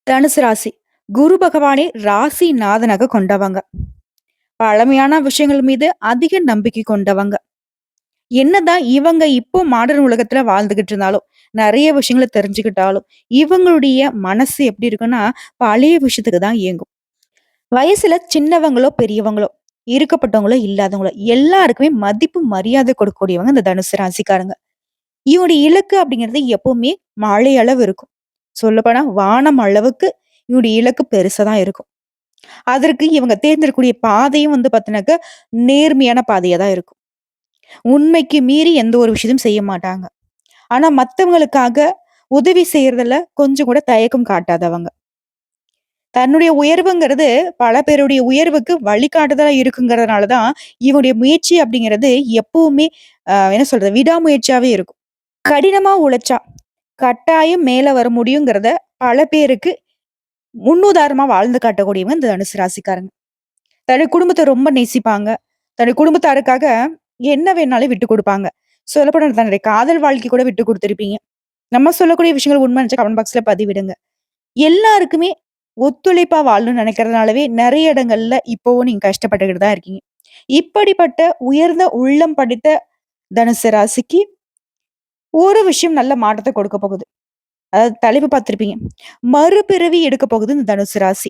தனுசு ராசி. குரு பகவானை ராசி நாதனாக கொண்டவங்க. பழமையான விஷயங்கள் மீது அதிக நம்பிக்கை கொண்டவங்க. என்னதான் இவங்க இப்போ மாடர்ன் உலகத்துல வாழ்ந்துகிட்டு இருந்தாலும், நெறைய விஷயங்கள தெரிஞ்சுக்கிட்டாலும், இவங்களுடைய மனசு எப்படி இருக்குன்னா, பழைய விஷயத்துக்கு தான் ஏங்கும். வயசுல சின்னவங்களோ, பெரியவங்களோ, இருக்கப்பட்டவங்களோ, இல்லாதவங்களோ எல்லாருக்குமே மதிப்பு, மரியாதை கொடுக்கக்கூடியவங்க இந்த தனுசு ராசிக்காரங்க. இவனுடைய இலக்கு அப்படிங்கிறது எப்பவுமே மழை அளவு இருக்கும். சொல்லப்போனா வானம் அளவுக்கு இவனுடைய இலக்கு பெருசா தான் இருக்கும். அதற்கு இவங்க தேர்ந்தெடுக்கக்கூடிய பாதையும் பாத்தீங்கன்னாக்க, நேர்மையான பாதையா தான் இருக்கும். உண்மைக்கு மீறி எந்த ஒரு விஷயத்தையும் செய்ய மாட்டாங்க. ஆனா மத்தவங்களுக்காக உதவி செய்யறதுல கொஞ்சம் கூட தயக்கம் காட்டாதவங்க. தன்னுடைய உயர்வுங்கிறது பல பேருடைய உயர்வுக்கு வழிகாட்டுதலா இருக்குங்கிறதுனால தான், இவனுடைய முயற்சி அப்படிங்கிறது எப்பவுமே என்ன சொல்றது? விடாமுயற்சியாவே இருக்கும். கடினமா உழைச்சா, கட்டாயம் மேல வர முடியுங்கிறத பல பேருக்கு முன்னுதாரணமா வாழ்ந்து காட்டக்கூடியவங்க இந்த தனுசு ராசிக்காரங்க. தன்னுடைய குடும்பத்த ரொம்ப நேசிப்பாங்க. தன்னுடைய குடும்பத்தாருக்காக என்ன வேணாலும் விட்டுக் குடுப்பாங்க. சொல்லப்போனா தன்னுடைய காதல் வாழ்க்கை கூட விட்டுக் குடுத்திருப்பீங்க. நம்ம சொல்லக்கூடிய விஷயங்கள் உண்மைன்னு நெனச்சா கமெண்ட் பாக்ஸ்ல பதிவிடுங்க. எல்லாருக்குமே ஒத்துழைப்பா வாழணும்னு நெனைக்கிறதுனாலவே நெறைய இடங்கள்ல இப்பவும் நீங்க கஷ்டப்பட்டுக்கிட்டு தான் இருக்கீங்க. இப்படிப்பட்ட உயர்ந்த உள்ளம் படைத்த தனுசு ராசிக்கு ஒரு விஷயம் நல்ல மாற்றத்த கொடுக்க போகுது. அதாவது தலைப்பு பார்த்திருப்பீங்க. மறுபிறவி எடுக்க போகுது இந்த தனுசு ராசி.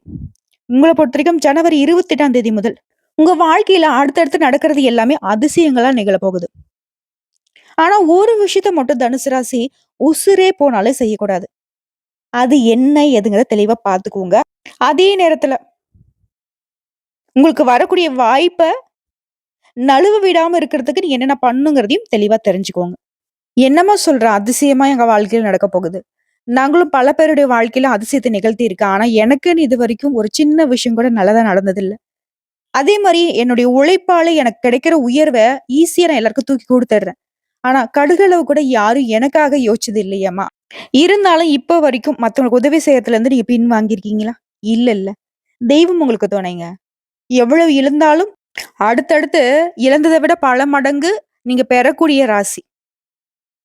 உங்கள பொறுத்தவரைக்கும் ஜனவரி 28ஆம் தேதி முதல் உங்க வாழ்க்கையில அடுத்தடுத்து நடக்கிறது எல்லாமே அதிசயங்களா நிகழப்போகுது. ஆனா ஒரு விஷயத்த மட்டும் தனுசு ராசி உசுரே போனாலும் செய்யக்கூடாது. அது என்ன ஏதுங்கிறத தெளிவா பார்த்துக்கோங்க. அதே நேரத்துல உங்களுக்கு வரக்கூடிய வாய்ப்ப நழுவ விடாம இருக்கிறதுக்கு நீங்க என்னென்ன பண்ணணுங்கிறதையும் தெளிவா தெரிஞ்சுக்கோங்க. என்னம்மா சொல்ற? அதிசயமா எங்க வாழ்க்கையில நடக்க போகுது. நாங்களும் பல பேருடைய வாழ்க்கையில அதிசயத்த நிகழ்த்தி இருக்கேன். ஆனா எனக்குன்னு இதுவரைக்கும் ஒரு சின்ன விஷயம் கூட நல்லதா நடந்ததில்ல. அதே மாரி என்னுடைய உழைப்பால எனக்கு கிடைக்கிற உயர்வ ஈஸியா நான் எல்லாருக்கும் தூக்கி குடுத்துடுறேன். ஆனா கடுகளவு கூட யாரும் எனக்காக யோசிச்சது இல்லையேம்மா! இருந்தாலும் இப்ப வரைக்கும் மத்தவங்களுக்கு உதவி செய்யறதுல இருந்து நீங்க பின் வாங்கியிருக்கீங்களா? இல்லல்ல. தெய்வம் உங்களுக்கு துணைங்க. எவ்வளவு இழந்தாலும் அடுத்தடுத்து இழந்தத விட பல மடங்கு நீங்க பெறக்கூடிய ராசி.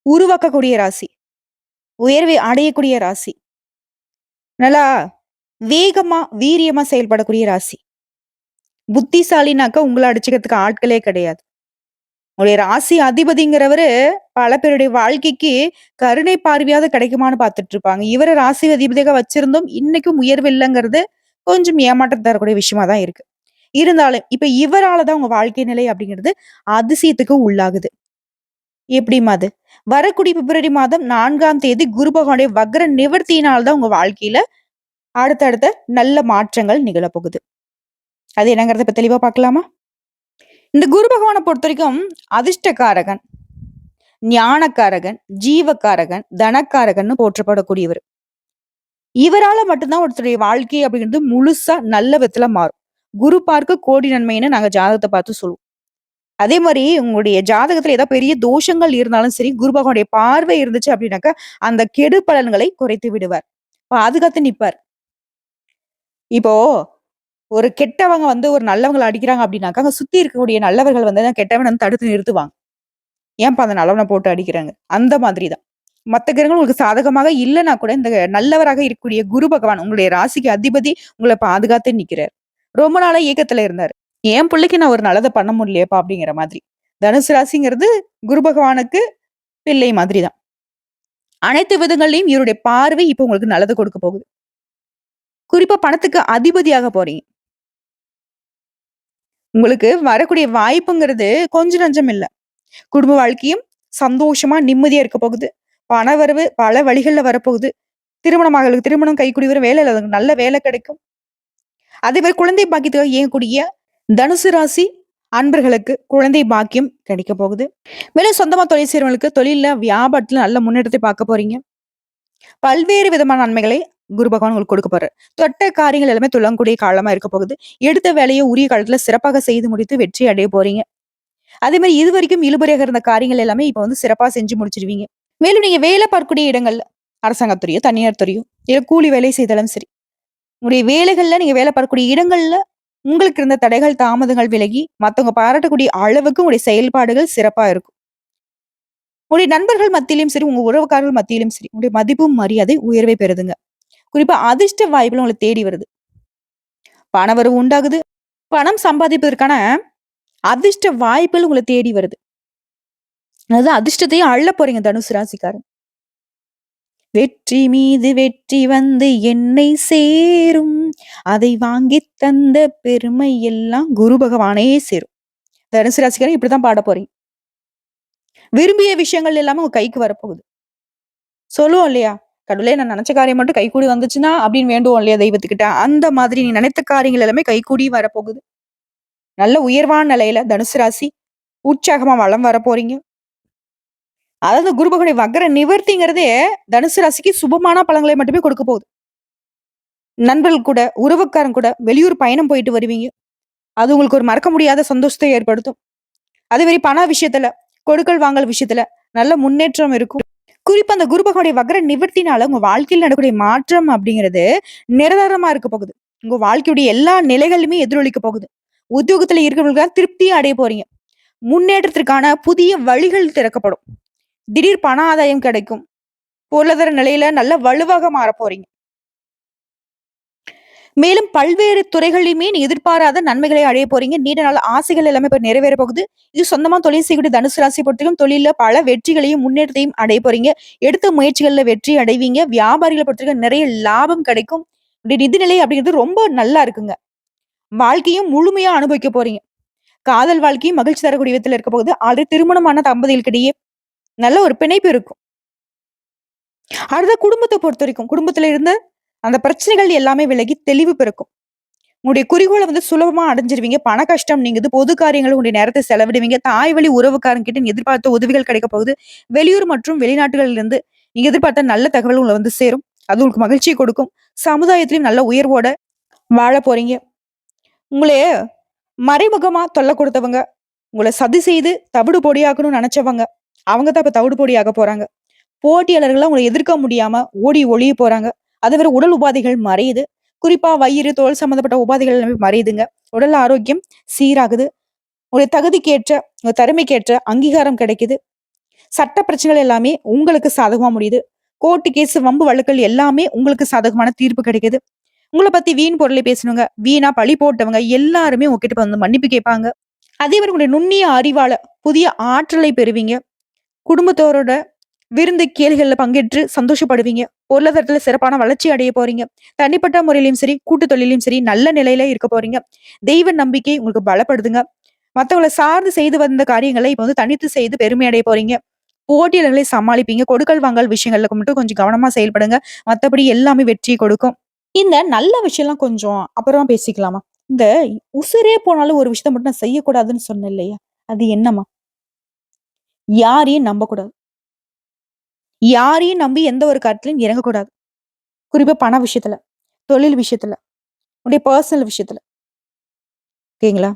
உருவாக்கக்கூடிய ராசி. உயர்வை அடையக்கூடிய ராசி. நல்லா வேகமா, வீரியமா செயல்படக்கூடிய ராசி. புத்திசாலினாக்க உங்கள அடிச்சுக்கிறதுக்கு ஆட்களே கிடையாது. உங்களுடைய ராசி அதிபதிங்கிறவரு பல பேருடைய வாழ்க்கைக்கு கருணை பார்வையாவது கிடைக்குமான்னு பார்த்துட்டு இருப்பாங்க. இவர ராசி அதிபதியாக வச்சிருந்தும் இன்னைக்கும் உயர்வு இல்லங்கிறது கொஞ்சம் ஏமாற்றம் தரக்கூடிய விஷயமா தான் இருக்கு. இருந்தாலும் இப்ப இவரால தான் உங்க வாழ்க்கை நிலை அப்படிங்கிறது அதிசயத்துக்கு உள்ளாகுது. எப்படிம்மா அது? வரக்கூடிய பிப்ரவரி மாதம் 4ஆம் தேதி குரு பகவானுடைய வக்ர நிவர்த்தியினால் தான் உங்க வாழ்க்கையில அடுத்தடுத்த நல்ல மாற்றங்கள் நிகழப்போகுது. அது என்னங்கிறத இப்ப தெளிவா பார்க்கலாமா? இந்த குரு பகவான பொறுத்தவரைக்கும் அதிர்ஷ்டக்காரகன், ஞானக்காரகன், ஜீவகாரகன், தனக்காரகன்னு போற்றப்படக்கூடியவர். இவரால மட்டும் தான் ஒருத்தருடைய வாழ்க்கை அப்படிங்கிறது முழுசா நல்ல விதத்துல மாறும். குரு பார்க்க கோடி நன்மைன்னு நாங்க ஜாதகத்த பார்த்து சொல்லுவோம். அதே மாரி உங்களுடைய ஜாதகத்துல ஏதாவது பெரிய தோஷங்கள் இருந்தாலும் சரி, குரு பகவானுடைய பார்வை இருந்துச்சு அப்படின்னாக்கா, அந்த கெடு பலன்களை குறைத்து விடுவார். பாதுகாத்து நிப்பார். இப்போ ஒரு கெட்டவங்க ஒரு நல்லவங்கள அடிக்கிறாங்க அப்படின்னாக்கா, அங்க சுத்தி இருக்கக்கூடிய நல்லவர்கள் அந்த கெட்டவன தடுத்து நிறுத்துவாங்க. ஏன்பா அந்த நல்லவன போட்டு அடிக்கிறாங்க? அந்த மாதிரி தான். மத்த கிரகங்கள் உங்களுக்கு சாதகமாக இல்லன்னா கூட, இந்த நல்லவராக இருக்கக்கூடிய குரு பகவான் உங்களுடைய ராசிக்கு அதிபதி உங்கள பாதுகாத்து நிக்கிறார். ரொம்ப நாளா ஏக்கத்துல இருந்தாரு. என் புள்ளைக்கு நான் ஒரு நல்லத பண்ண முடியலையேப்பா அப்படிங்கிற மாதிரி. தனுசு ராசிங்கிறது குரு பகவானுக்கு பிள்ளை மாதிரி தான். அனைத்து விதங்கள்லயும் இவருடைய பார்வை இப்ப உங்களுக்கு நல்லத கொடுக்க போகுது. குறிப்பா பணத்துக்கு அதிபதியாக போறீங்க. உங்களுக்கு வரக்கூடிய வாய்ப்புங்கிறது கொஞ்சம் நஞ்சம் இல்ல. குடும்ப வாழ்க்கையும் சந்தோஷமா, நிம்மதியா இருக்க போகுது. பணவரவு பல வழிகள்ல வரப்போகுது. திருமணமாகவர்களுக்கு திருமணம் கைகூடி வரும். வேலை இல்லாதவங்களுக்கு நல்ல வேலை கிடைக்கும். அதே மாரி குழந்தை பாக்கியத்துக்காக இயங்கக்கூடிய தனுசு ராசி அன்பர்களுக்கு குழந்தை பாக்கியம் கிடைக்க போகுது. மேலும் சொந்தமா தொழில் செய்றவங்களுக்கு தொழில்ல, வியாபாரத்துல நல்ல முன்னேற்றத்தை பார்க்க போறீங்க. பல்வேறு விதமான நன்மைகளை குரு பகவான் உங்களுக்கு கொடுக்க போறாரு. தொட்ட காரியங்கள் எல்லாமே துலங்கக்கூடிய காலமா இருக்க போகுது. எடுத்த வேலையை உரிய காலத்துல சிறப்பாக செய்து முடித்து வெற்றி அடைய போறீங்க. அதே மாரி இதுவரைக்கும் இழுபறியாக இருந்த காரியங்கள் எல்லாமே இப்ப சிறப்பா செஞ்சு முடிச்சிருவீங்க. மேலும் நீங்க வேலை பார்க்கக்கூடிய இடங்கள்ல, அரசாங்கத்துறையோ, தனியார் துறையோ, இல்ல கூலி வேலை செய்தாலும் சரி, உங்களுடைய வேலைகள்ல நீங்க வேலை பார்க்கக்கூடிய இடங்கள்ல உங்களுக்கு இருந்த தடைகள், தாமதங்கள் விலகி, மத்தவங்க பாராட்டக்கூடிய அளவுக்கு உங்களுடைய செயல்பாடுகள் சிறப்பா இருக்கும். உங்களுடைய நண்பர்கள் மத்தியிலும் சரி, உங்க உறவுக்காரர்கள் மத்தியிலும் சரி, உங்களுடைய மதிப்பும், மரியாதை உயர்வை பெறுதுங்க. குறிப்பா அதிர்ஷ்ட வாய்ப்புகள் உங்கள தேடி வருது. பணவரவு உண்டாகுது. பணம் சம்பாதிப்பதற்கான அதிர்ஷ்ட வாய்ப்புகள் உங்கள தேடி வருது. அதாவது அதிர்ஷ்டத்தையும் அள்ளப் போறீங்க தனுசு ராசிக்காரங்க. வெற்றி மீது வெற்றி வந்து என்னை சேரும். அதை வாங்கித் தந்த பெருமை எல்லாம் குரு பகவானே சேரும். தனுசு ராசிக்காரங்க இப்படித்தான் பாடப் போறீங்க. விரும்பிய விஷயங்கள் எல்லாமே உங்க கைக்கு வரப்போகுது. சொல்லுவோம் இல்லையா? கடவுளே நான் நினைச்ச காரியம் மட்டும் கைகூடி வந்துச்சுன்னா அப்படின்னு வேண்டுவோம் இல்லையா தெய்வத்துக்கிட்ட. அந்த மாதிரி நீ நினைத்த காரியங்கள் எல்லாமே கைகூடி வரப்போகுது. நல்ல உயர்வான நிலையில தனுசு ராசி உற்சாகமா வலம் வரப்போறீங்க. அதாவது குரு பகவானுடைய வக்ர நிவர்த்திங்கிறதே தனுசு ராசிக்கு சுபமான பலன்களை மட்டுமே கொடுக்க போகுது. நண்பர்கள் கூட, உறவுக்காரங்க கூட வெளியூர் பயணம் போயிட்டு வருவீங்க. அது உங்களுக்கு ஒரு மறக்க முடியாத சந்தோஷத்தை ஏற்படுத்தும். அதே மாரி பண விஷயத்துல, கொடுக்கல் வாங்கல் விஷயத்துல நல்ல முன்னேற்றம் இருக்கும். குறிப்பா அந்த குரு பகவானுடைய வக்ர நிவர்த்தினால உங்க வாழ்க்கையில நடக்கக்கூடிய மாற்றம் அப்படிங்கிறது நிரந்தரமா இருக்க போகுது. உங்க வாழ்க்கையுடைய எல்லா நிலைகளுமே எதிரொலிக்க போகுது. உத்தியோகத்துல இருக்கிறவங்களுக்கு திருப்தியா அடைய போறீங்க. முன்னேற்றத்திற்கான புதிய வழிகள் திறக்கப்படும். திடீர் பண ஆதாயம் கிடைக்கும். பொருளாதார நிலையில நல்ல வலுவாக மாறப் போறீங்க. மேலும் பல்வேறு துறைகளிலுமே நீ எதிர்பாராத நன்மைகளை அடைய போறீங்க. நீண்ட நாள் ஆசைகள் எல்லாமே இப்ப நிறைவேற போகுது. இது சொந்தமா தொழில் செய்யக்கூடிய தனுசு ராசி பொறுத்தவரைக்கும் தொழில்ல பல வெற்றிகளையும், முன்னேற்றத்தையும் அடைய போறீங்க. எடுத்த முயற்சிகள்ல வெற்றி அடைவீங்க. வியாபாரிகள பொறுத்தவரைக்கும் நிறைய லாபம் கிடைக்கும். உங்களுடைய நிதிநிலை அப்படிங்கிறது ரொம்ப நல்லா இருக்குங்க. வாழ்க்கையும் முழுமையா அனுபவிக்க போறீங்க. காதல் வாழ்க்கையும் மகிழ்ச்சி தரக்கூடிய விதத்துல இருக்க போகுது. ஆல்ரெடி திருமணமான தம்பதிகளுக்கிடையே நல்ல ஒரு பிணைப்பு இருக்கும். அடுத்த குடும்பத்த பொறுத்தவரைக்கும், குடும்பத்துல இருந்த அந்த பிரச்சனைகள் எல்லாமே விலகி தெளிவு பிறக்கும். உங்களுடைய குறிக்கோள வந்து சுலபமா அடைஞ்சிருவீங்க. பண கஷ்டம் நீங்குது. பொது காரியங்கள் உங்களுடைய நேரத்த செலவிடுவீங்க. தாய் வழி உறவுக்காரங்க கிட்ட நீங்க எதிர்பார்த்த உதவிகள் கிடைக்க போகுது. வெளியூர் மற்றும் வெளிநாட்டுகள்ல இருந்து நீங்க எதிர்பார்த்த நல்ல தகவல் உங்கள வந்து சேரும். அது உங்களுக்கு மகிழ்ச்சிய கொடுக்கும். சமுதாயத்திலயும் நல்ல உயர்வோட வாழப் போறீங்க. உங்கள மறைமுகமா தொல்ல கொடுத்தவங்க, உங்கள சதி செய்து தவிடு பொடியாக்கணும்னு நெனச்சவங்க, அவங்க தான் இப்ப தவிடு பொடியாக போறாங்க. போட்டியாளர்கள்லாம் உங்கள எதிர்க்க முடியாம ஓடி ஒளிய போறாங்க. அது வேற உடல் உபாதைகள் மறையுது. குறிப்பா வயிறு, தோல் சம்மந்தப்பட்ட உபாதைகள் எல்லாமே மறையுதுங்க. உடல் ஆரோக்கியம் சீராகுது. உங்களுடைய தகுதிக்கேற்ற, உங்க திறமைக்கேற்ற அங்கீகாரம் கிடைக்குது. சட்ட பிரச்சனைகள் எல்லாமே உங்களுக்கு சாதகமா முடியுது. கோர்ட்டு கேஸ், வம்பு வழக்குகள் எல்லாமே உங்களுக்கு சாதகமான தீர்ப்பு கிடைக்குது. உங்கள பத்தி வீண் பொருளை பேசினவங்க, வீணா பழி போட்டவங்க எல்லாருமே உங்ககிட்ட வந்து மன்னிப்பு கேட்பாங்க. அதே மாரி உங்களுடைய நுண்ணிய அறிவால புதிய ஆற்றலை பெறுவீங்க. குடும்பத்தோரோட விருந்து கேளிகள்ல பங்கேற்று சந்தோஷப்படுவீங்க. பொருளாதாரத்துல சிறப்பான வளர்ச்சி அடைய போறீங்க. தனிப்பட்ட முறையிலயும் சரி, கூட்டு தொழிலையும் சரி, நல்ல நிலையில இருக்க போறீங்க. தெய்வ நம்பிக்கை உங்களுக்கு பலப்படுதுங்க. மத்தவங்கள சார்ந்து செய்து வந்த காரியங்களை இப்ப வந்து தனித்து செய்து பெருமை அடைய போறீங்க. போட்டியாளர்களை சமாளிப்பீங்க. கொடுக்கல் வாங்கல் விஷயங்கள்ல மட்டும் கொஞ்சம் கவனமா செயல்படுங்க. மத்தபடி எல்லாமே வெற்றி கொடுக்கும். இந்த நல்ல விஷயம்லாம் கொஞ்சம் அப்புறமா பேசிக்கலாமா? இந்த உசிரே போனாலும் ஒரு விஷயத்த மட்டும் நான் செய்யக்கூடாதுன்னு சொன்னேன் இல்லையா? அது என்னம்மா? யாரையும் நம்பக்கூடாது. யாரையும் நம்பி எந்த ஒரு காரியத்திலயும் இறங்கக்கூடாது. குறிப்பா பண விஷயத்துல, தொழில் விஷயத்துல, உன்னுடைய பெர்சனல் விஷயத்துல. ஓகேங்களா?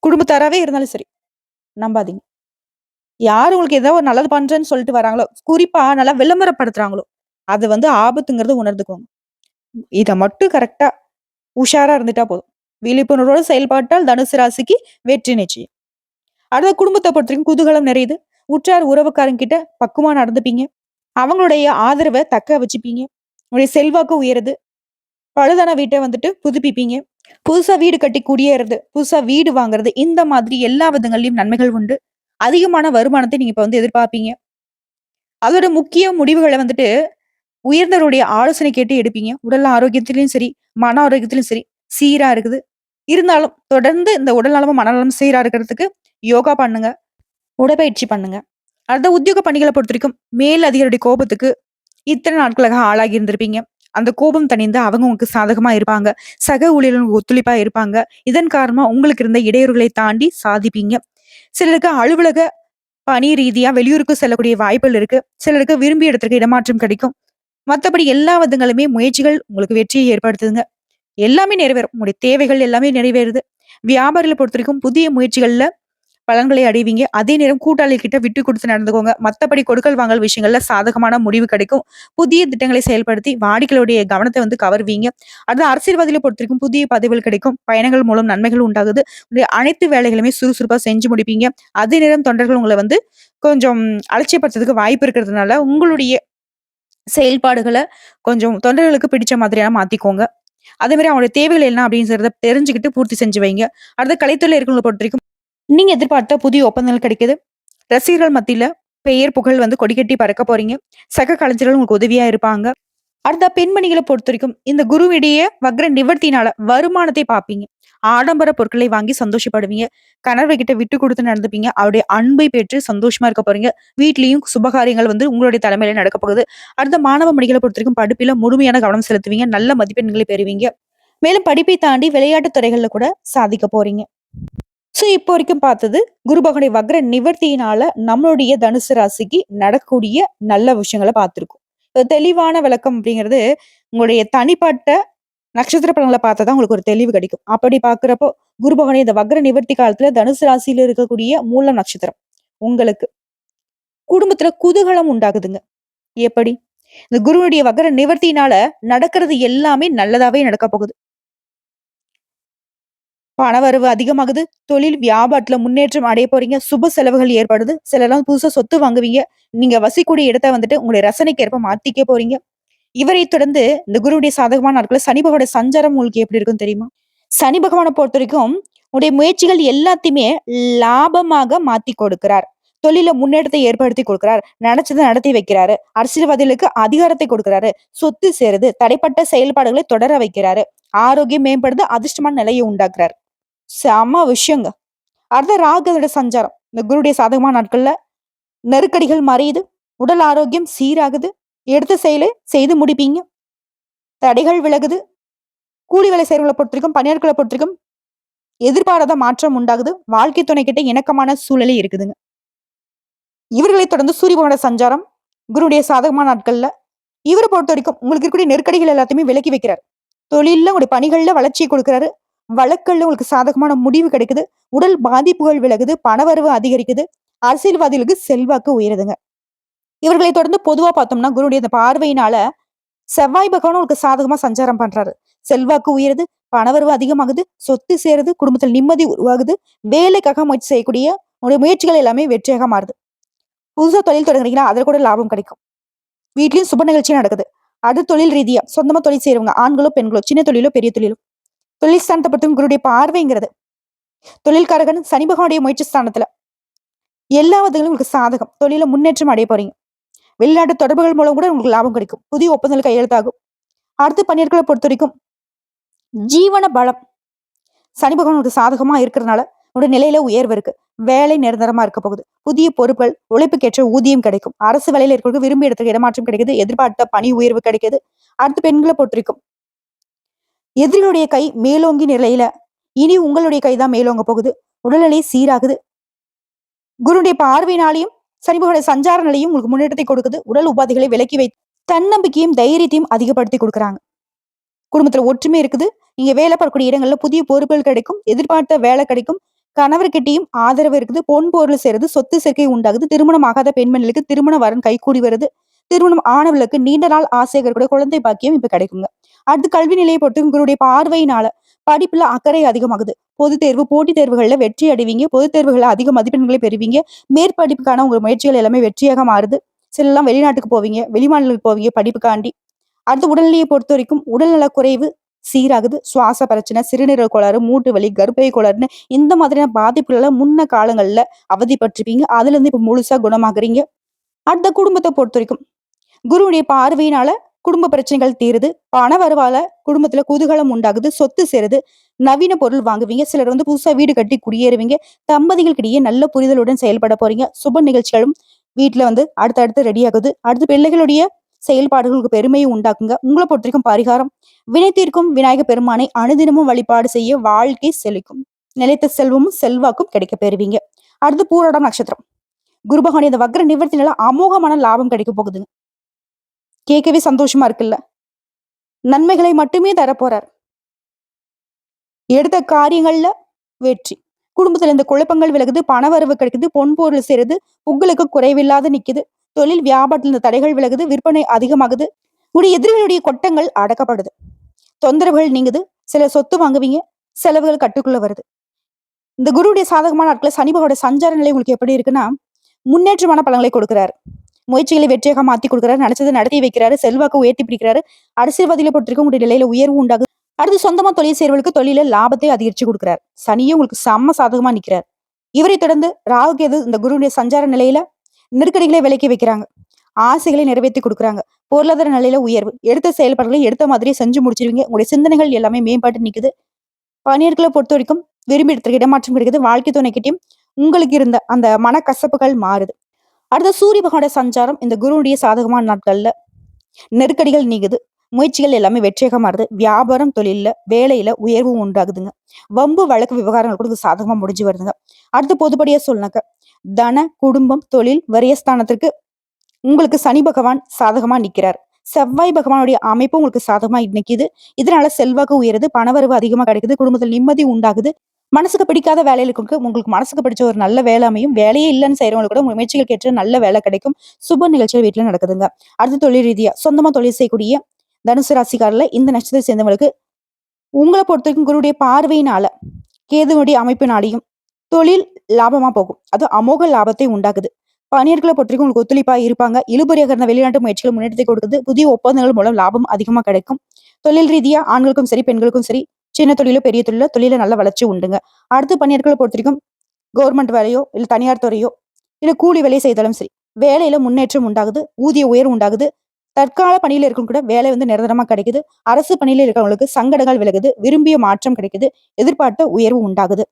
குடும்பத்தாராவே இருந்தாலும் சரி, நம்பாதீங்க. யாரு உங்களுக்கு ஏதோ ஒரு நல்லது பண்றேன்னு சொல்லிட்டு வராங்களோ, குறிப்பா நல்லா விளம்பரப்படுத்துறாங்களோ, அது வந்து ஆபத்துங்கிறத உணர்ந்துக்கோங்க. இத மட்டும் கரெக்ட்டா உஷாரா இருந்துட்டா போதும். விழிப்புணர்வோட செயல்பட்டால் தனுசு ராசிக்கு வெற்றி நிச்சயம். அடுத்த குடும்பத்த பொறுத்தவரைக்கும் குதூகலம் நிறையுது. உற்றார் உறவுக்காரங்க கிட்ட பக்குவமா நடந்துப்பீங்க. அவங்களுடைய ஆதரவ தக்க வச்சுப்பீங்க. உங்களுடைய செல்வாக்கு உயருது. பழுதான வீட்ட வந்துட்டு புதுப்பிப்பீங்க. புதுசா வீடு கட்டி குடியேறது, புதுசா வீடு வாங்குறது, இந்த மாதிரி எல்லா விதங்கள்லயும் நன்மைகள் உண்டு. அதிகமான வருமானத்தை நீங்க இப்ப வந்து எதிர்பார்ப்பீங்க. அதோட முக்கிய முடிவுகள வந்துட்டு உயர்ந்தவருடைய ஆலோசனை கேட்டு எடுப்பீங்க. உடல் ஆரோக்கியத்திலயும் சரி, மன ஆரோக்கியத்திலும் சரி, சீரா இருக்குது. இருந்தாலும் தொடர்ந்து இந்த உடல் நலமும், மனநலமும் சீரா இருக்கிறதுக்கு யோகா பண்ணுங்க. உடற்பயிற்சி பண்ணுங்க. அடுத்த உத்தியோக பணிகள பொறுத்தவரைக்கும், மேல் அதிகாரியுடைய கோபத்துக்கு இத்தனை நாட்களாக ஆளாகி இருந்திருப்பீங்க. அந்த கோபம் தணிந்து அவங்க உங்களுக்கு சாதகமா இருப்பாங்க. சக ஊழியர்களுக்கு ஒத்துழைப்பா இருப்பாங்க. இதன் காரணமா உங்களுக்கு இருந்த இடையூறுகளை தாண்டி சாதிப்பீங்க. சிலருக்கு அலுவலக பணி ரீதியா வெளியூருக்கு செல்லக்கூடிய வாய்ப்புகள் இருக்கு. சிலருக்கு விரும்பிய இடத்திற்கு இடமாற்றம் கிடைக்கும். மத்தபடி எல்லா விதங்களுமே முயற்சிகள் உங்களுக்கு வெற்றியை ஏற்படுத்துதுங்க. எல்லாமே நிறைவேறும். உங்களுடைய தேவைகள் எல்லாமே நிறைவேறுது. வியாபாரிகள பொறுத்தவரைக்கும் புதிய முயற்சிகள்ல பலன்களை அடைவீங்க. அதே நேரம் கூட்டாளி கிட்ட விட்டு குடுத்து நடந்துக்கோங்க. மத்தபடி கொடுக்கல் வாங்கல் விஷயங்கள்ல சாதகமான முடிவு கிடைக்கும். புதிய திட்டங்களை செயல்படுத்தி வாடிக்கையாளருடைய கவனத்த வந்து கவர்வீங்க. அடுத்து அரசியல்வாதிகள பொறுத்தவரைக்கும் புதிய பதவிகள் கிடைக்கும். பயணங்கள் மூலம் நன்மைகள் உண்டாகுது. உங்களுடைய அனைத்து வேலைகளுமே சுறுசுறுப்பா செஞ்சு முடிப்பீங்க. அதே நேரம் தொண்டர்கள் உங்கள வந்து கொஞ்சம் அலட்சியப்படுத்துறதுக்கு வாய்ப்பு இருக்கிறதுனால, உங்களுடைய செயல்பாடுகள கொஞ்சம் தொண்டர்களுக்கு பிடிச்ச மாதிரியா மாத்திக்கோங்க. அதே மாரி அவங்களுடைய தேவைகள் என்ன அப்படிங்கிறத தெரிஞ்சுக்கிட்டு பூர்த்தி செஞ்சு வைங்க. அடுத்து கலைத்துறையில இருக்கிறவங்கள பொறுத்தவரைக்கும், நீங்க எதிர்பார்த்த புதிய ஒப்பந்தங்கள் கிடைக்குது. ரசிகர்கள் மத்தியில பெயர், புகழ் வந்து கொடிகட்டி பறக்க போறீங்க. சக கலைஞர்கள் உங்களுக்கு உதவியா இருப்பாங்க. அடுத்த பெண்மணிகள பொறுத்தவரைக்கும், இந்த குருவிடைய வக்ர நிவர்த்தியினால வருமானத்தை பார்ப்பீங்க. ஆடம்பர பொருட்களை வாங்கி சந்தோஷப்படுவீங்க. கணவர்கிட்ட விட்டு குடுத்து நடந்துப்பீங்க. அவருடைய அன்பை பெற்று சந்தோஷமா இருக்க போறீங்க. வீட்லயும் சுபகாரியங்கள் வந்து உங்களுடைய தலைமையில நடக்கப் போகுது. அடுத்த மாணவ மணிகள பொறுத்தவரைக்கும் படிப்பில முழுமையான கவனம் செலுத்துவீங்க. நல்ல மதிப்பெண்களை பெறுவீங்க. மேலும் படிப்பை தாண்டி விளையாட்டு துறைகள்ல கூட சாதிக்க போறீங்க. சோ, இப்போ வரைக்கும் பார்த்தது குரு பகவானுடைய வக்ர நிவர்த்தியினால நம்மளுடைய தனுசு ராசிக்கு நடக்கக்கூடிய நல்ல விஷயங்கள பார்த்திருக்கோம். தெளிவான விளக்கம் அப்படிங்கிறது உங்களுடைய தனிப்பட்ட நட்சத்திர பலன்கள பார்த்தா தான் உங்களுக்கு ஒரு தெளிவு கிடைக்கும். அப்படி பார்க்கிறப்போ குரு பகவானுடைய இந்த வக்ர நிவர்த்தி காலத்துல தனுசு ராசியில இருக்கக்கூடிய மூலம் நட்சத்திரம் உங்களுக்கு குடும்பத்துல குதூகலம் உண்டாகுதுங்க. எப்படி? இந்த குருவுடைய வக்ர நிவர்த்தியினால நடக்கிறது எல்லாமே நல்லதாவே நடக்கப் போகுது. பணவரவு அதிகமாகுது. தொழில் வியாபாரத்துல முன்னேற்றம் அடைய போறீங்க. சுப செலவுகள் ஏற்படுது. சிலர்லாம் புதுசா சொத்து வாங்குவீங்க. நீங்க வசிக்கூடிய இடத்த வந்துட்டு உங்களுடைய ரசனைக்கு ஏற்ப மாத்திக்க போறீங்க. இவரை தொடர்ந்து இந்த குருவுடைய சாதகமான நாட்கள்ல சனி பகவானுடைய சஞ்சாரம் உங்களுக்கு எப்படி இருக்குன்னு தெரியுமா? சனி பகவான பொறுத்தவரைக்கும் உடைய முயற்சிகள் எல்லாத்தையுமே லாபமாக மாத்தி கொடுக்கிறார். தொழில முன்னேற்றத்தை ஏற்படுத்தி கொடுக்கிறார். நினைச்சதை நடத்தி வைக்கிறாரு. அரசியல்வாதிகளுக்கு அதிகாரத்தை கொடுக்கிறாரு. சொத்து சேருது. தடைப்பட்ட செயல்பாடுகளை தொடர வைக்கிறாரு. ஆரோக்கியம் மேம்படுது. அதிர்ஷ்டமான நிலையை உண்டாக்குறாரு. செம விஷயங்க. அடுத்த ராகுவோட சஞ்சாரம். இந்த குருடைய சாதகமான நாட்கள்ல நெருக்கடிகள் மறையுது. உடல் ஆரோக்கியம் சீராகுது. எடுத்த செயலை செய்து முடிப்பீங்க. தடைகள் விலகுது. கூலி வேலை செய்றவங்கள பொறுத்தவரைக்கும், பணியாட்கள பொறுத்தவரைக்கும் எதிர்பாராத மாற்றம் உண்டாகுது. வாழ்க்கை துணை கிட்ட இணக்கமான சூழலே இருக்குதுங்க. இவர்களை தொடர்ந்து சூரிய பகவானோட சஞ்சாரம் குருவுடைய சாதகமான நாட்கள்ல இவரை பொறுத்த வரைக்கும் உங்களுக்கு இருக்கக்கூடிய நெருக்கடிகள் எல்லாத்தையுமே விலக்கி வைக்கிறார். தொழில்ல உங்களுடைய பணிகள்ல வளர்ச்சியை கொடுக்கிறாரு. வழக்கல்ல உங்களுக்கு சாதகமான முடிவு கிடைக்குது. உடல் பாதிப்புகள் விலகுது. பணவரவு அதிகரிக்குது. அரசியல்வாதிகளுக்கு செல்வாக்கு உயருதுங்க. இவர்களை தொடர்ந்து பொதுவா பார்த்தோம்னா குருவுடைய இந்த பார்வையினால செவ்வாய் பகவான் உங்களுக்கு சாதகமா சஞ்சாரம் பண்றாரு. செல்வாக்கு உயருது. பணவரவு அதிகமாகுது. சொத்து சேருது. குடும்பத்தில் நிம்மதி உருவாகுது. வேலைக்காக முயற்சி செய்யக்கூடிய உங்களுடைய முயற்சிகள் எல்லாமே வெற்றியாக மாறுது. புதுசா தொழில் தொடங்குறீங்கன்னா அதுல கூட லாபம் கிடைக்கும். வீட்லயும் சுப நிகழ்ச்சி நடக்குது. அது தொழில் ரீதியா சொந்தமா தொழில் செய்யறவங்க ஆண்களோ பெண்களோ சின்ன தொழிலோ பெரிய தொழிலோ தொழில் ஸ்தானத்தை பற்றும் குருடைய பார்வைங்கிறது தொழில்காரகன் சனி பகவானுடைய முயற்சி ஸ்தானத்துல எல்லா விதங்களும் உங்களுக்கு சாதகம். தொழில முன்னேற்றம் அடைய போறீங்க. வெளிநாட்டு தொடர்புகள் மூலம் கூட உங்களுக்கு லாபம் கிடைக்கும். புதிய ஒப்பந்தங்கள் கையெழுத்தாகும். அடுத்து பணியாட்களை பொறுத்த வரைக்கும் ஜீவன பலம் சனி பகவான் உங்களுக்கு சாதகமா இருக்கிறதுனால உங்களுடைய நிலையில உயர்வு இருக்கு. வேலை நிரந்தரமா இருக்க போகுது. புதிய பொறுப்புகள் உழைப்புக்கேற்ற ஊதியம் கிடைக்கும். அரசு வேலையில இருக்கிறவங்க விரும்பிய இடத்துக்கு இடமாற்றம் கிடைக்குது. எதிர்பார்த்த பணி உயர்வு கிடைக்குது. அடுத்து பெண்களை பொறுத்திருக்கும் எதிரிகளுடைய கை மேலோங்கி நிலையில இனி உங்களுடைய கைதான் மேலோங்க போகுது. உடல்நிலை சீராகுது. குருடைய பார்வையினாலையும் சனி பகவானுடைய சஞ்சார நிலையும் உங்களுக்கு முன்னேற்றத்தை கொடுக்குது. உடல் உபாதைகளை விலக்கி வை தன்னம்பிக்கையும் தைரியத்தையும் அதிகப்படுத்தி கொடுக்குறாங்க. குடும்பத்துல ஒற்றுமை இருக்குது. நீங்க வேலை பார்க்கக்கூடிய இடங்கள்ல புதிய பொறுப்புகள் கிடைக்கும். எதிர்பார்த்த வேலை கிடைக்கும். கணவர்கிட்டயும் ஆதரவு இருக்குது. பொன் பொருள் சேருது. சொத்து சேர்க்கை உண்டாகுது. திருமணம் ஆகாத பெண்மணிகளுக்கு திருமண வரன் கைகூடி வருது. திருமணம் ஆனவர்களுக்கு நீண்ட நாள் ஆசைகள் கூட குழந்தை பாக்கியம் இப்ப கிடைக்குங்க. அடுத்து கல்வி நிலையை பொறுத்து உங்களுடைய பார்வையினால படிப்புல அக்கறை அதிகமாகுது. பொதுத் தேர்வு போட்டித் தேர்வுகள்ல வெற்றி அடைவீங்க. பொதுத் தேர்வுகள்ல அதிக மதிப்பெண்களை பெறுவீங்க. மேற்படிப்புக்கான உங்க முயற்சிகள் எல்லாமே வெற்றியாக மாறுது. சிலர்லாம் வெளிநாட்டுக்கு போவீங்க. வெளிமாநிலங்களுக்கு போவீங்க படிப்புக்காண்டி. அடுத்து உடல்நிலையை பொறுத்த வரைக்கும் உடல்நல குறைவு சீராகுது. சுவாச பிரச்சனை, சிறுநீரக கோளாறு, மூட்டு வலி, கர்ப்பை கோளாறுன்னு இந்த மாதிரியான பாதிப்புகள முன்ன காலங்கள்ல அவதிப்பட்டிருப்பீங்க. அதுல இருந்து இப்ப முழுசா குணமாகுறீங்க. அடுத்த குடும்பத்தை பொறுத்த வரைக்கும் குருவுடைய பார்வையினால குடும்ப பிரச்சனைகள் தீருது. பண வரவால குடும்பத்துல குதூகலம் உண்டாகுது. சொத்து சேருது. நவீன பொருள் வாங்குவீங்க. சிலர் வந்து புதுசா வீடு கட்டி குடியேறுவீங்க. தம்பதிகளுக்கிடையே நல்ல புரிதலுடன் செயல்பட போறீங்க. சுப நிகழ்ச்சிகளும் வீட்டுல வந்து அடுத்தடுத்து ரெடி ஆகுது. அடுத்து பிள்ளைகளுடைய செயல்பாடுகளுக்கு பெருமையை உண்டாக்குங்க. உங்களை பொறுத்த வரைக்கும் பரிகாரம் வினைத்தீர்க்கும் விநாயக பெருமானை அனுதினமும் வழிபாடு செய்ய வாழ்க்கை செழிக்கும். நிலைத்த செல்வமும் செல்வாக்கும் கிடைக்க பெறுவீங்க. அடுத்து பூராடம் நட்சத்திரம். குரு பகவான் இந்த வக்ர நிவர்த்தினால அமோகமான லாபம் கிடைக்க போகுதுங்க. கேட்கவே சந்தோஷமா இருக்குல்ல. நன்மைகளை மட்டுமே தரப்போறார். எடுத்த காரியங்கள்ல வெற்றி. குடும்பத்துல இந்த குழப்பங்கள் விலகுது. பணவரவு கிடைக்குது. பொன் பொருள் சேருது. புகழுக்கு குறைவில்லாத நிக்குது. தொழில் வியாபாரத்தில் இந்த தடைகள் விலகுது. விற்பனை அதிகமாகுது. உடைய எதிரிகளுடைய கொட்டங்கள் அடக்கப்படுது. தொந்தரவுகள் நீங்குது. சில சொத்து வாங்குவீங்க. செலவுகள் கட்டுக்குள்ள வருது. இந்த குருவுடைய சாதகமான நாட்கள சனி பகவானுடைய சஞ்சார நிலை உங்களுக்கு எப்படி இருக்குன்னா முன்னேற்றமான பலன்களை கொடுக்கிறாரு. முயற்சிகளை வெற்றியாக மாத்தி கொடுக்குறாரு. நினைச்சதை நடத்தி வைக்கிறாரு. செல்வாக்கு உயர்த்தி பிடிக்கிறாரு. அரசியல்வாதிகளை பொறுத்திருக்கும் உங்களுடைய நிலையில உயர்வு உண்டாகுது. அடுத்து சொந்தமா தொழில் செய்றவர்களுக்கு தொழில லாபத்தை அதிகரிச்சு கொடுக்குறாரு. சனியும் உங்களுக்கு செம்ம சாதகமா நிக்கிறார். இவரை தொடர்ந்து ராகு கேது இந்த குருவுடைய சஞ்சார நிலையில நெருக்கடிகளை விலக்கி வைக்கிறாங்க. ஆசைகளை நிறைவேற்றி கொடுக்குறாங்க. பொருளாதார நிலையில உயர்வு. எடுத்த செயல்பாடுகளை எடுத்த மாதிரியே செஞ்சு முடிச்சிருவீங்க. உங்களுடைய சிந்தனைகள் எல்லாமே மேம்பாட்டு நிக்குது. பணியாட்களை பொறுத்த வரைக்கும் விரும்பி இடத்துக்கு இடமாற்றம் கிடைக்குது. வாழ்க்கை துணைக்கிட்டையும் உங்களுக்கு இருந்த அந்த மனக்கசப்புகள் மாறுது. அடுத்த சூரிய பகவானோட சஞ்சாரம் இந்த குருவுடைய சாதகமான நாட்கள்ல நெருக்கடிகள் நீங்குது. முயற்சிகள் எல்லாமே வெற்றியாக மாறுது. வியாபாரம் தொழில்ல வேலையில உயர்வும் உண்டாகுதுங்க. வம்பு வழக்கு விவகாரங்கள் கூட இது சாதகமா முடிஞ்சு வருதுங்க. அடுத்து பொதுப்படியா சொல்லுனாக்க தன குடும்பம் தொழில் வரியஸ்தானத்திற்கு உங்களுக்கு சனி பகவான் சாதகமா நிக்கிறார். செவ்வாய் பகவானுடைய அமைப்பு உங்களுக்கு சாதகமா நிக்குது. இதனால செல்வாக்கு உயருது. பணவரவு அதிகமா கிடைக்குது. குடும்பத்தில் நிம்மதி உண்டாகுது. மனசுக்கு பிடிக்காத வேலையில இருக்கு உங்களுக்கு மனசுக்கு பிடிச்ச ஒரு நல்ல வேலை அமையும். வேலையே இல்லைன்னு செய்யறவங்களுக்கு கூட முயற்சிகளுக்கு ஏற்ற நல்ல வேலை கிடைக்கும். சுப நிகழ்ச்சிகள் வீட்டுல நடக்குதுங்க. அடுத்து தொழில் ரீதியா சொந்தமா தொழில் செய்யக்கூடிய தனுசு ராசிக்காரில் இந்த நட்சத்திரத்தை சேர்ந்தவங்களுக்கு உங்களை பொறுத்த வரைக்கும் குருடைய பார்வையினால கேதுவனுடைய அமைப்பினாலையும் தொழில் லாபமா போகும். அது அமோக லாபத்தை உண்டாக்குது. பணியர்களை பொறுத்த வரைக்கும் உங்களுக்கு ஒத்துழைப்பா இருப்பாங்க. இழுபறியாக இருந்த வெளிநாட்டு முயற்சிகள் முன்னேற்றத்தை கொடுக்குது. புதிய ஒப்பந்தங்கள் மூலம் லாபம் அதிகமா கிடைக்கும். தொழில் ரீதியா ஆண்களுக்கும் சரி பெண்களுக்கும் சரி சின்ன தொழிலோ பெரிய தொழிலோ தொழில நல்ல வளர்ச்சி உண்டுங்க. அடுத்து பணியாட்களை பொறுத்த வரைக்கும் கவர்மெண்ட் வேலையோ இல்ல தனியார் துறையோ இல்ல கூலி வேலையை செய்தாலும் சரி வேலையில முன்னேற்றம் உண்டாகுது. ஊதிய உயர்வு உண்டாகுது. தற்கால பணியில இருக்கும் கூட வேலை நிரந்தரமா கிடைக்குது. அரசு பணியில இருக்கிறவங்களுக்கு சங்கடங்கள் விலகுது. விரும்பிய மாற்றம் கிடைக்குது. எதிர்பார்த்த உயர்வு உண்டாகுது.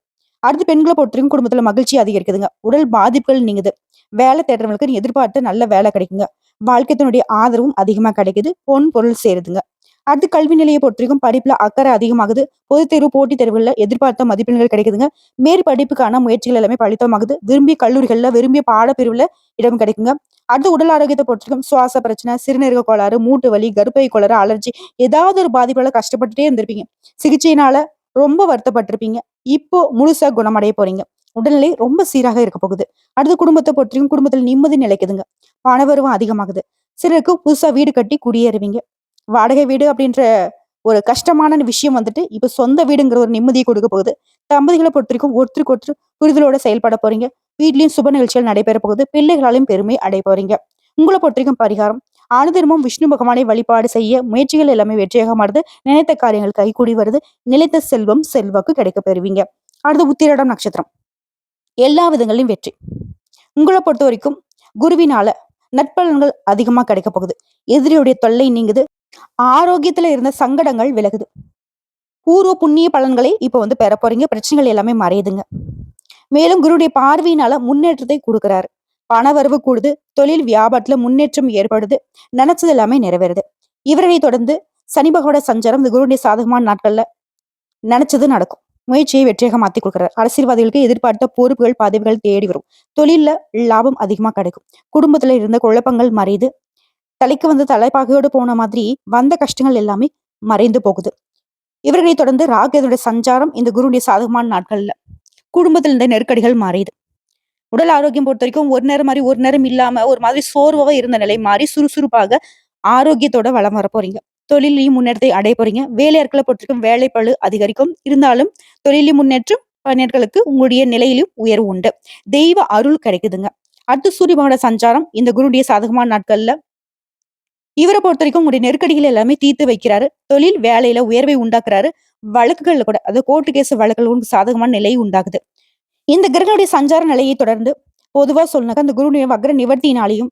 அடுத்து பெண்களை பொறுத்தவரைக்கும் குடும்பத்துல மகிழ்ச்சி அதிகரிக்குதுங்க. உடல் பாதிப்புகள் நீங்குது. வேலை தேடுறவங்களுக்கு நீ எதிர்பார்த்து நல்ல வேலை கிடைக்குங்க. வாழ்க்கைத்தினுடைய ஆதரவும் அதிகமா கிடைக்குது. பொன் பொருள் சேருதுங்க. அடுத்து கல்வி நிலையை பொறுத்தவரைக்கும் படிப்புல அக்கறை அதிகமாகுது. பொதுத் தேர்வு போட்டித் தேர்வுல எதிர்பார்த்த மதிப்பெண்கள் கிடைக்குதுங்க. மேற்படிப்புக்கான முயற்சிகள் எல்லாமே பலித்தமாகுது. விரும்பிய கல்லூரிகள்ல விரும்பிய பாடப்பிரிவுல இடம் கிடைக்குங்க. அடுத்து உடல் ஆரோக்கியத்தை பொறுத்தவரைக்கும் சுவாச பிரச்சனை, சிறுநீரக கோளாறு, மூட்டு வலி, கர்ப்பை கோளாறு, அலர்ஜி ஏதாவது ஒரு பாதிப்பால கஷ்டப்பட்டுட்டே இருந்திருப்பீங்க. சிகிச்சையினால ரொம்ப வருத்தப்பட்டிருப்பீங்க. இப்போ முழுசா குணமடைய போறீங்க. உடல்நிலை ரொம்ப சீராக இருக்க போகுது. அடுத்து குடும்பத்தை பொறுத்தவரைக்கும் குடும்பத்தில் நிம்மதி நிலைக்குதுங்க. பணவரவும் அதிகமாகுது. சிலருக்கு புதுசா வீடு கட்டி குடியேறுவீங்க. வாடகை வீடு அப்படின்ற ஒரு கஷ்டமான விஷயம் இப்ப சொந்த வீடுங்கிற ஒரு நிம்மதியை கொடுக்க போகுது. தம்பதிகளை பொறுத்த வரைக்கும் ஒருத்தருக்கு ஒருத்தர் புரிதலோட செயல்பட போறீங்க. வீட்லயும் சுப நிகழ்ச்சிகள் நடைபெற போகுது. பிள்ளைகளாலையும் பெருமை அடைய போறீங்க. உங்களை பொறுத்த வரைக்கும் பரிகாரம் அனுதினமும் விஷ்ணு பகவானை வழிபாடு செய்ய முயற்சிகள் எல்லாமே வெற்றியாக மாறுது. நினைத்த காரியங்கள் கைகூடி வருது. நிலைத்த செல்வம் செல்வாக்கு கிடைக்க பெறுவீங்க. அடுத்து உத்திராடம் நட்சத்திரம் எல்லா விதங்களிலும் வெற்றி. உங்களை பொறுத்த வரைக்கும் குருவினால நற்பலன்கள் அதிகமா கிடைக்க போகுது. எதிரியுடைய தொல்லை நீங்குது. ஆரோக்கியத்துல இருந்த சங்கடங்கள் விலகுது. பூர்வ புண்ணிய பலன்களை இப்ப பெற போறீங்க. பிரச்சனைகள் எல்லாமே மறையுதுங்க. மேலும் குருடைய பார்வையினால முன்னேற்றத்தை கொடுக்கிறாரு. பணவரவு கூடுது. தொழில் வியாபாரத்துல முன்னேற்றம் ஏற்படுது. நினைச்சது எல்லாமே நிறைவேறுது. இவரை தொடர்ந்து சனி பகவானோட சஞ்சாரம் இந்த குருடைய சாதகமான நாட்கள்ல நினைச்சது நடக்கும். முயற்சியை வெற்றியாக மாத்தி கொடுக்கிறார். அரசியல்வாதிகளுக்கு எதிர்பார்த்த பொறுப்புகள் பதவிகள் தேடி வரும். தொழில்ல லாபம் அதிகமா கிடைக்கும். குடும்பத்துல இருந்த குழப்பங்கள் மறையுது. தலைக்கு தலைப்பாகையோடு போன மாதிரி வந்த கஷ்டங்கள் எல்லாமே மறைந்து போகுது. இவர்களை தொடர்ந்து ராகுடைய சஞ்சாரம் இந்த குருடைய சாதகமான நாட்கள்ல குடும்பத்தில் இருந்த நெருக்கடிகள் மாறியுது. உடல் ஆரோக்கியம் பொறுத்த வரைக்கும் ஒரு நேரம் மாதிரி ஒரு நேரம் இல்லாம ஒரு மாதிரி சோர்வாக இருந்த நிலை மாறி சுறுசுறுப்பாக ஆரோக்கியத்தோட வளம் வர போறீங்க. தொழிலையும் முன்னேற்றத்தை அடைய போறீங்க. வேலையாட்களை பொறுத்த வரைக்கும் வேலைப்பளு அதிகரிக்கும். இருந்தாலும் தொழிலையும் முன்னேற்றம் பணியாட்களுக்கு உங்களுடைய நிலையிலும் உயர்வு உண்டு. தெய்வ அருள் கிடைக்குதுங்க. அடுத்து சூரிய பகவானோட சஞ்சாரம் இந்த குருடைய சாதகமான நாட்கள்ல இவரை பொறுத்த வரைக்கும் உங்களுடைய நெருக்கடிகள் எல்லாமே தீர்த்து வைக்கிறாரு. தொழில் வேலையில உயர்வை உண்டாக்குறாரு. வழக்குகள்ல கூட அது கோர்ட்டு கேஸ் வழக்குகள் சாதகமான நிலை உண்டாகுது. இந்த கிரகனுடைய சஞ்சார நிலையை தொடர்ந்து பொதுவா சொன்னாக்க அந்த குருடைய வக்ர நிவர்த்தியினாலையும்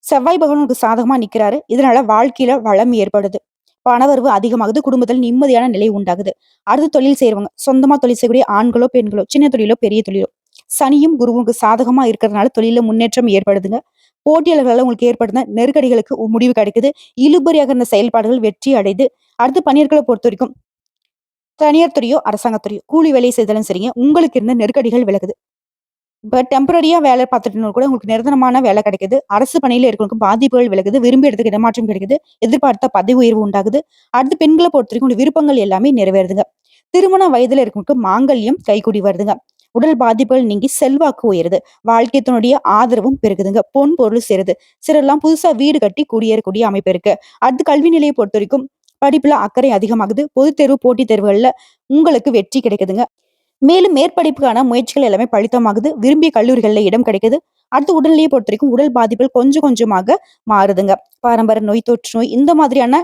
செவ்வாய் பகவானுக்கு சாதகமா நிக்கிறாரு. இதனால வாழ்க்கையில வளம் ஏற்படுது. பணவரவு அதிகமாகுது. குடும்பத்தில் நிம்மதியான நிலை உண்டாகுது. அடுத்து தொழில் செய்யறவங்க சொந்தமா தொழில் செய்யக்கூடிய ஆண்களோ பெண்களோ சின்ன தொழிலோ பெரிய தொழிலோ சனியும் குருவுக்கு சாதகமா இருக்கிறதுனால தொழில முன்னேற்றம் ஏற்படுதுங்க. போட்டியாளர்களால உங்களுக்கு ஏற்படுத்த நெருக்கடிகளுக்கு முடிவு கிடைக்குது. இழுபறியாக இருந்த செயல்பாடுகள் வெற்றி அடைது. அடுத்து பணியாட்களை பொறுத்த வரைக்கும் தனியார் துறையோ அரசாங்கத்துறையோ கூலி வேலை செய்தாலும் சரிங்க உங்களுக்கு இருந்த நெருக்கடிகள் விலகுது. இப்ப டெம்பரரியா வேலை பார்த்துட்டு கூட உங்களுக்கு நிரந்தரமான வேலை கிடைக்குது. அரசு பணியில இருக்கிறவங்களுக்கு பாதிப்புகள் விலகுது. விரும்பிய இடத்துக்கு இடமாற்றம் கிடைக்குது. எதிர்பார்த்த பதவி உயர்வு உண்டாகுது. அடுத்து பெண்களை பொறுத்த வரைக்கும் விருப்பங்கள் எல்லாமே நிறைவேறுதுங்க. திருமண வயதுல இருக்கவங்களுக்கு மாங்கல்யம் கைகூடி வருதுங்க. உடல் பாதிப்புகள் நீங்கி செல்வாக்கு உயருது. வாழ்க்கைத்தினுடைய ஆதரவும் பெருகுதுங்க. பொன் பொருள் சேருது. சிலர்லாம் புதுசா வீடு கட்டி குடியேறக்கூடிய அமைப்பு இருக்கு. அடுத்து கல்வி நிலையை பொறுத்த வரைக்கும் படிப்புல அக்கறை அதிகமாகுது. பொதுத் தேர்வு போட்டித் தேர்வுகள்ல உங்களுக்கு வெற்றி கிடைக்குதுங்க. மேலும் மேற்படிப்புக்கான முயற்சிகள் எல்லாமே பலிதமாகுது. விரும்பிய கல்லூரிகள்ல இடம் கிடைக்குது. அடுத்து உடல்நிலையை பொறுத்த வரைக்கும் உடல் பாதிப்புகள் கொஞ்சம் கொஞ்சமாக மாறுதுங்க. பாரம்பரிய நோய், தொற்று நோய் இந்த மாதிரியான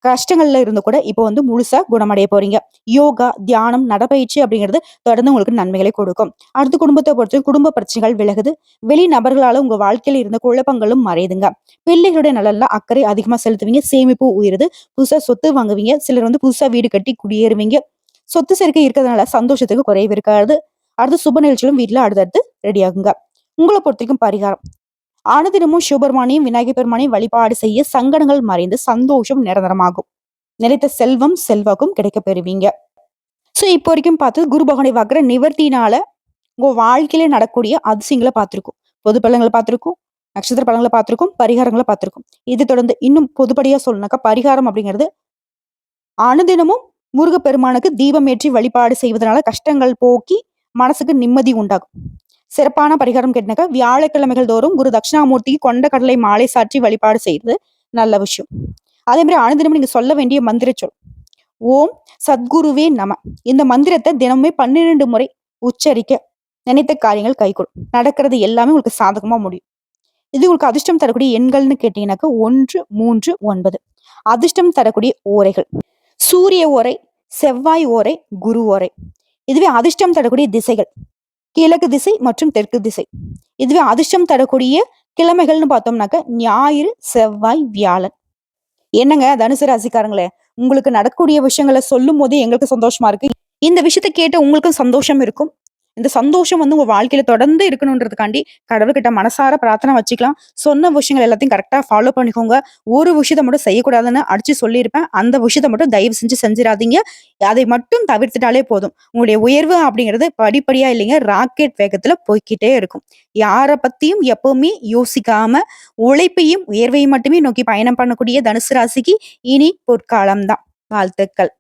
கஷ்டங்கள்ல இருந்து கூட இப்போ வந்து முழுசா குணமடைய போறீங்க. யோகா, தியானம், நடைப்பயிற்சி அப்படிங்கிறது தொடர்ந்து உங்களுக்கு நன்மைகளை கொடுக்கும். அடுத்து குடும்பத்தை பொறுத்த குடும்ப பிரச்சனைகள் விலகுது. வெளி நபர்களால உங்க வாழ்க்கையில இருந்த குழப்பங்களும் மறையுதுங்க. பிள்ளைகளுடைய நலன்ல அக்கறை அதிகமா செலுத்துவீங்க. சேமிப்பு உயருது. புதுசா சொத்து வாங்குவீங்க. சிலர் வந்து புதுசா வீடு கட்டி குடியேறுவீங்க. சொத்து சேர்க்கை இருக்கிறதுனால சந்தோஷத்துக்கு குறைவு இருக்காது. அடுத்து சுப நிகழ்ச்சிகளும் வீட்டுல அடுத்தடுத்து ரெடி ஆகுங்க. உங்களை பொறுத்த வரைக்கும் பரிகாரம் அனுதினமும் சிவபெருமானையும் விநாயகர் பெருமானையும் வழிபாடு செய்ய சங்கடங்கள் மறைந்து சந்தோஷம் நிரந்தரமாகும். நிலைத்த செல்வம் செல்வாக்கும் கிடைக்க பெறுவீங்க. சோ இப்போ வரைக்கும் பார்த்து குரு பகவானை வக்ர நிவர்த்தினால உங்க வாழ்க்கையில நடக்கூடிய அதிசயங்களை பார்த்திருக்கும். பொது பலன்களை பார்த்திருக்கும், நட்சத்திர பலன்களை பார்த்திருக்கும், பரிகாரங்களை பார்த்திருக்கும். இது தொடர்ந்து இன்னும் பொதுப்படியா சொல்லணும்னாக்கா பரிகாரம் அப்படிங்கிறது அனுதினமும் முருகப்பெருமானுக்கு தீபம் ஏற்றி வழிபாடு செய்வதனால கஷ்டங்கள் போக்கி மனசுக்கு நிம்மதி உண்டாகும். சிறப்பான பரிகாரம் கேட்டினாக்கா வியாழக்கிழமைகள் தோறும் குரு தட்சிணாமூர்த்திக்கு கொண்ட கடலை மாலை சாற்றி வழிபாடு செய்வது நல்ல விஷயம். அதே மாதிரி அனுதினமும் நீங்க சொல்ல வேண்டிய மந்திர சொல் ஓம் சத்குருவே நம. இந்த மந்திரத்தை தினமுமே 12 முறை உச்சரிக்க நினைத்த காரியங்கள் கைகூடும். நடக்கிறது எல்லாமே உங்களுக்கு சாதகமா முடியும். இது உங்களுக்கு அதிர்ஷ்டம் தரக்கூடிய எண்கள்னு கேட்டீங்கன்னாக்கா 1, 3, 9. அதிர்ஷ்டம் தரக்கூடிய ஓரைகள் சூரிய ஓரை, செவ்வாய் ஓரை, குரு ஓரை. இதுவே அதிர்ஷ்டம் தரக்கூடிய திசைகள் கிழக்கு திசை மற்றும் தெற்கு திசை. இதுவே அதிர்ஷ்டம் தரக்கூடிய கிழமைகள்னு பார்த்தோம்னாக்க ஞாயிறு, செவ்வாய், வியாழன். என்னங்க தனுசு ராசிக்காரங்களே, உங்களுக்கு நடக்கக்கூடிய விஷயங்களை சொல்லும் போதே எங்களுக்கு சந்தோஷமா இருக்கு. இந்த விஷயத்த கேட்ட உங்களுக்கும் சந்தோஷம் இருக்கும். இந்த சந்தோஷம் வந்து உங்க வாழ்க்கையில தொடர்ந்து இருக்கணுன்றதுக்காண்டி கடவுள்கிட்ட மனசார பிரார்த்தனை வச்சுக்கலாம். சொன்ன விஷயங்கள் எல்லாத்தையும் கரெக்டா ஃபாலோ பண்ணிக்கோங்க. ஒரு விஷயத்த மட்டும் செய்யக்கூடாதுன்னு அடிச்சு சொல்லியிருப்பேன். அந்த விஷயத்த மட்டும் தயவு செஞ்சு செஞ்சிடாதீங்க. அதை மட்டும் தவிர்த்துட்டாலே போதும். உங்களுடைய உயர்வு அப்படிங்கிறது படிப்படியா இல்லைங்க, ராக்கெட் வேகத்துல போய்க்கிட்டே இருக்கும். யாரை பத்தியும் எப்பவுமே யோசிக்காம உழைப்பையும் உயர்வையும் மட்டுமே நோக்கி பயணம் பண்ணக்கூடிய தனுசு ராசிக்கு இனி பொற்காலம்தான். வாழ்த்துக்கள்.